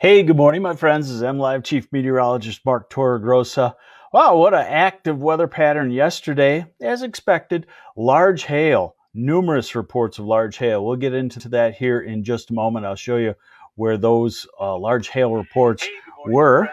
Hey, good morning, my friends. This is MLive Chief Meteorologist Mark Torregrossa. Wow, what an active weather pattern yesterday. As expected, large hail, numerous reports of large hail. We'll get into that here in just a moment. I'll show you where those large hail reports were.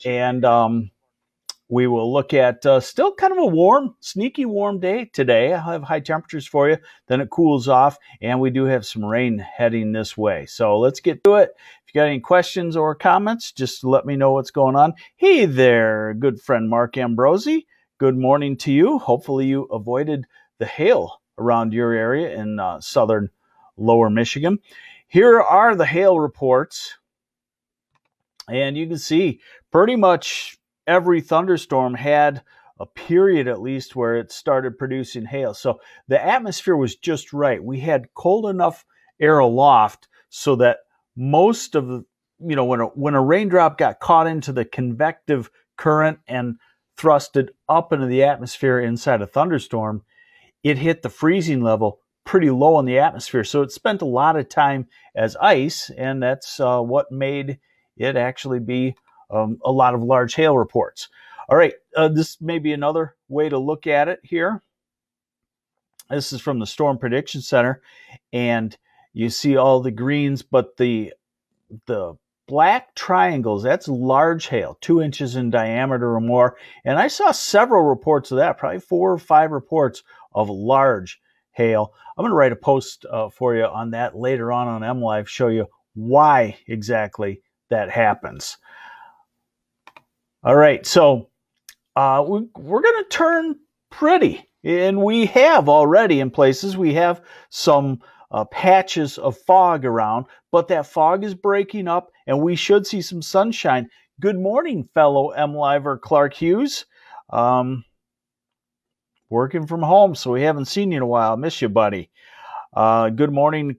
And we will look at still kind of a warm, sneaky warm day today. I'll have high temperatures for you. Then it cools off, and we do have some rain heading this way. So let's get to it. If you got any questions or comments, just let me know what's going on. Hey there, good friend Mark Ambrosi. Good morning to you. Hopefully you avoided the hail around your area in southern lower Michigan. Here are the hail reports. And you can see pretty much every thunderstorm had a period at least where it started producing hail. So the atmosphere was just right. We had cold enough air aloft so that most of the, when a raindrop got caught into the convective current and thrusted up into the atmosphere inside a thunderstorm, it hit the freezing level pretty low in the atmosphere. So it spent a lot of time as ice, and that's what made it actually be a lot of large hail reports. All right, this may be another way to look at it here. This is from the Storm Prediction Center, and you see all the greens, but the black triangles, that's large hail, 2 inches in diameter or more. And I saw several reports of that, probably 4 or 5 reports of large hail. I'm going to write a post for you on that later on MLive, show you why exactly that happens. All right, so we're going to turn pretty, and we have already in places. We have some patches of fog around, but that fog is breaking up, and we should see some sunshine. Good morning, fellow MLiver Clark Hughes. Working from home, so we haven't seen you in a while. Miss you, buddy. Good morning,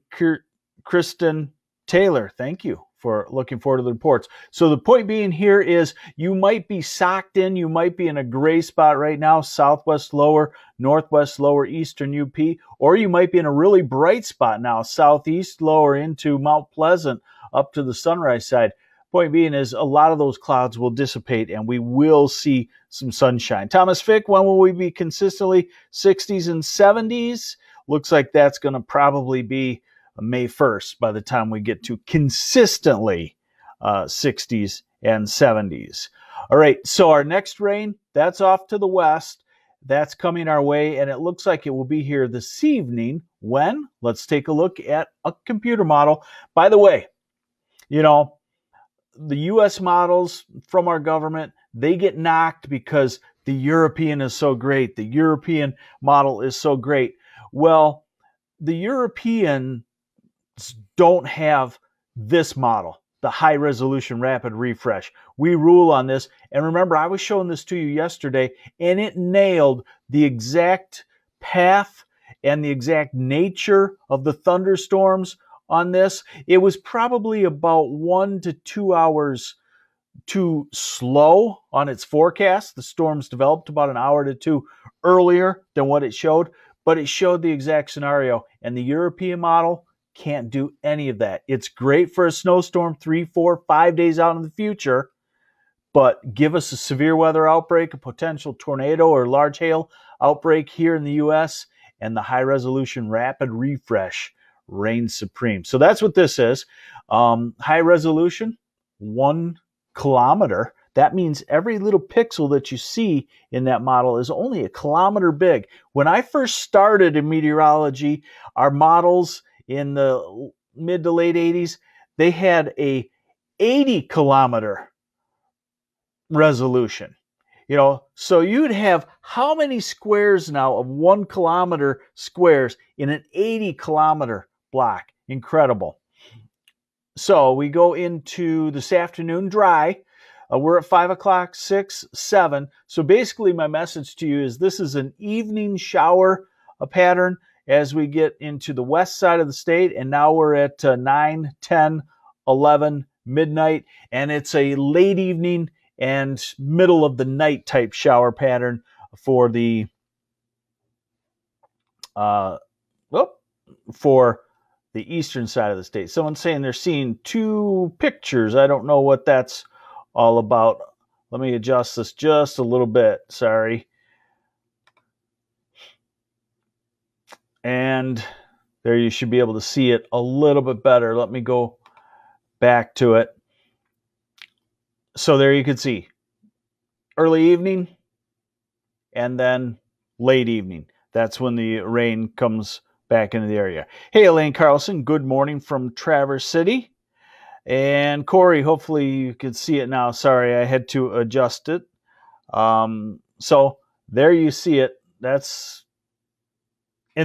Kristen Taylor. Thank you for looking forward to the reports. So the point being here is you might be socked in. You might be in a gray spot right now, southwest lower, northwest lower, eastern UP, or you might be in a really bright spot now, southeast lower into Mount Pleasant up to the Sunrise side. Point being is a lot of those clouds will dissipate and we will see some sunshine. Thomas Fick, when will we be consistently 60s and 70s? Looks like that's going to probably be May 1st by the time we get to consistently 60s and 70s. All right, so our next rain, that's off to the west. That's coming our way, and it looks like it will be here this evening. When? Let's take a look at a computer model. By the way, the U.S. models from our government, they get knocked because the European is so great. The European model is so great. Well, the European don't have this model, the high resolution rapid refresh. We rule on this. And remember, I was showing this to you yesterday, and it nailed the exact path and the exact nature of the thunderstorms on this. It was probably about 1 to 2 hours too slow on its forecast. The storms developed about an hour to 2 earlier than what it showed, but it showed the exact scenario. And the European model can't do any of that. It's great for a snowstorm 3, 4, 5 days out in the future, but give us a severe weather outbreak, a potential tornado or large hail outbreak here in the U.S., and the high resolution rapid refresh reigns supreme. So that's what this is. High resolution, 1 kilometer. That means every little pixel that you see in that model is only a kilometer big. When I first started in meteorology, our models in the mid to late 80s, they had a 80-kilometer resolution. So you'd have how many squares now of 1 kilometer squares in an 80-kilometer block? Incredible. So we go into this afternoon dry. We're at 5 o'clock, 6, 7. So basically my message to you is this is an evening shower pattern as we get into the west side of the state. And now we're at 9, 10, 11, midnight. And it's a late evening and middle of the night type shower pattern for the the eastern side of the state. Someone's saying they're seeing 2 pictures. I don't know what that's all about. Let me adjust this just a little bit. Sorry. And there you should be able to see it a little bit better. Let me go back to it. So there you can see early evening and then late evening. That's when the rain comes back into the area. Hey, Elaine Carlson, good morning from Traverse City. And Corey, hopefully you can see it now. Sorry, I had to adjust it. So there you see it. And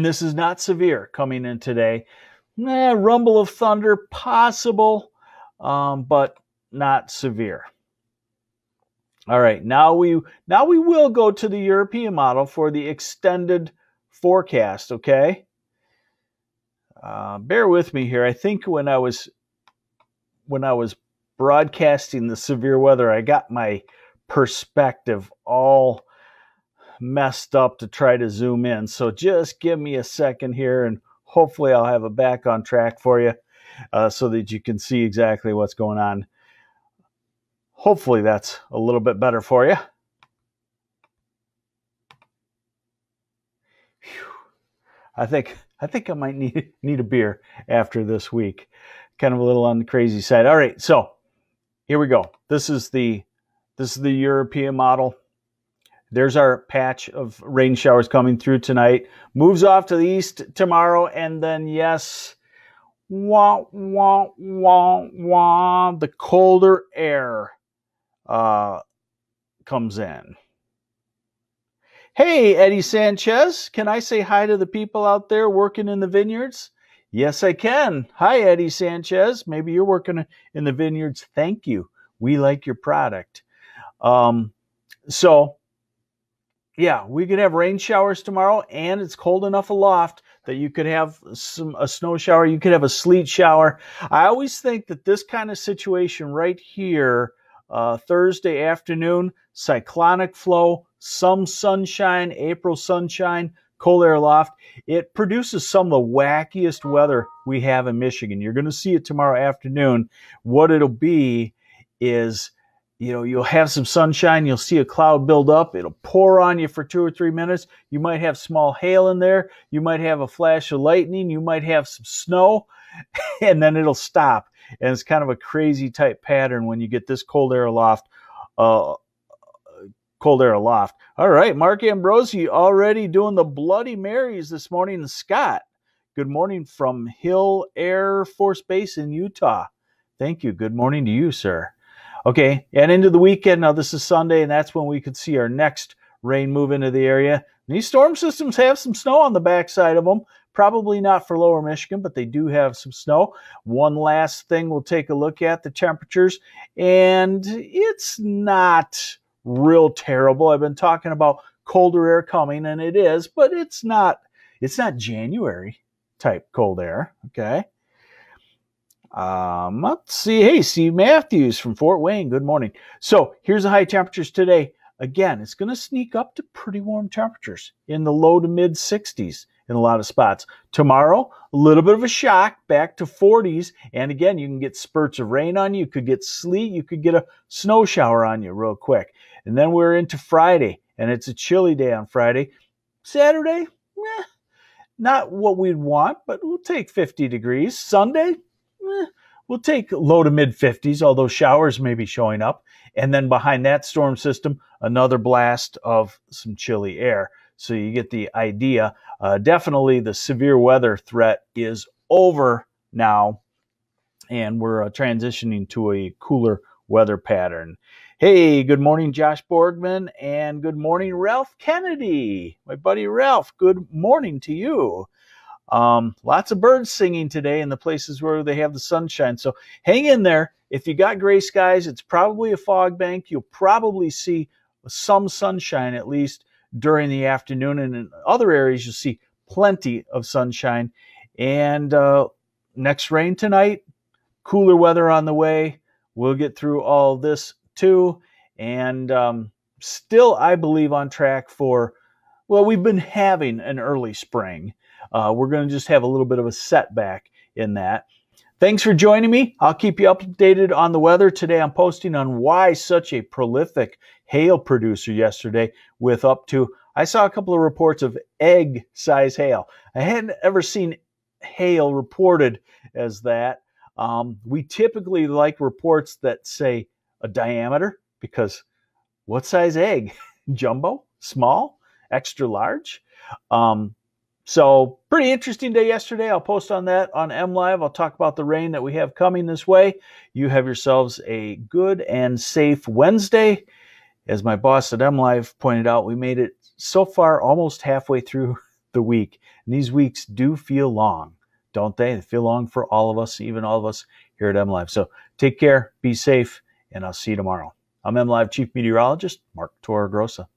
this is not severe coming in today. Rumble of thunder possible, but not severe. All right, now we will go to the European model for the extended forecast, okay? Bear with me here. I think when I was broadcasting the severe weather, I got my perspective all messed up to try to zoom in. So just give me a second here, and hopefully I'll have it back on track for you so that you can see exactly what's going on. Hopefully that's a little bit better for you. Whew. I think I might need a beer after this week. Kind of a little on the crazy side. All right, so here we go. This is the European model. There's our patch of rain showers coming through tonight. Moves off to the east tomorrow, and then yes, wah, wah, wah, wah, the colder air comes in. Hey, Eddie Sanchez, can I say hi to the people out there working in the vineyards? Yes, I can. Hi, Eddie Sanchez. Maybe you're working in the vineyards. Thank you. We like your product. So, yeah, we could have rain showers tomorrow, and it's cold enough aloft that you could have a snow shower. You could have a sleet shower. I always think that this kind of situation right here, Thursday afternoon, cyclonic flow, some sunshine, April sunshine, cold air aloft, it produces some of the wackiest weather we have in Michigan. You're going to see it tomorrow afternoon. What it'll be is, you'll have some sunshine. You'll see a cloud build up. It'll pour on you for 2 or 3 minutes. You might have small hail in there. You might have a flash of lightning. You might have some snow, and then it'll stop. And it's kind of a crazy type pattern when you get this cold air aloft. All right, Mark Ambrosi already doing the Bloody Marys this morning. Scott, good morning from Hill Air Force Base in Utah. Thank you. Good morning to you, sir. Okay, and into the weekend. Now, this is Sunday, and that's when we could see our next rain move into the area. These storm systems have some snow on the backside of them. Probably not for lower Michigan, but they do have some snow. One last thing we'll take a look at, the temperatures, and it's not real terrible. I've been talking about colder air coming, and it is, but it's not January type cold air, okay? Let's see. Hey, Steve Matthews from Fort Wayne. Good morning. So here's the high temperatures today. Again, it's going to sneak up to pretty warm temperatures in the low to mid 60s in a lot of spots. Tomorrow, a little bit of a shock back to 40s. And again, you can get spurts of rain on you. You could get sleet. You could get a snow shower on you real quick. And then we're into Friday, and it's a chilly day on Friday. Saturday, not what we'd want, but we'll take 50 degrees. Sunday, we'll take low to mid 50s, although showers may be showing up. And then behind that storm system, another blast of some chilly air. So you get the idea. Definitely the severe weather threat is over now, and we're transitioning to a cooler weather pattern. Hey, good morning, Josh Borgman, and good morning, Ralph Kennedy. My buddy Ralph, good morning to you. Lots of birds singing today in the places where they have the sunshine. So hang in there. If you got gray skies, it's probably a fog bank. You'll probably see some sunshine at least during the afternoon. And in other areas, you'll see plenty of sunshine. And next rain tonight, cooler weather on the way. We'll get through all this too. And still, I believe, on track for, well, we've been having an early spring. We're going to just have a little bit of a setback in that. Thanks for joining me. I'll keep you updated on the weather. Today I'm posting on why such a prolific hail producer yesterday with up to, I saw a couple of reports of egg size hail. I hadn't ever seen hail reported as that. We typically like reports that say a diameter, because what size egg? Jumbo? Small? Extra large? So pretty interesting day yesterday. I'll post on that on MLive. I'll talk about the rain that we have coming this way. You have yourselves a good and safe Wednesday. As my boss at MLive pointed out, we made it so far almost halfway through the week. And these weeks do feel long, don't they? They feel long for all of us, even all of us here at MLive. So take care, be safe, and I'll see you tomorrow. I'm MLive Chief Meteorologist Mark Torregrossa.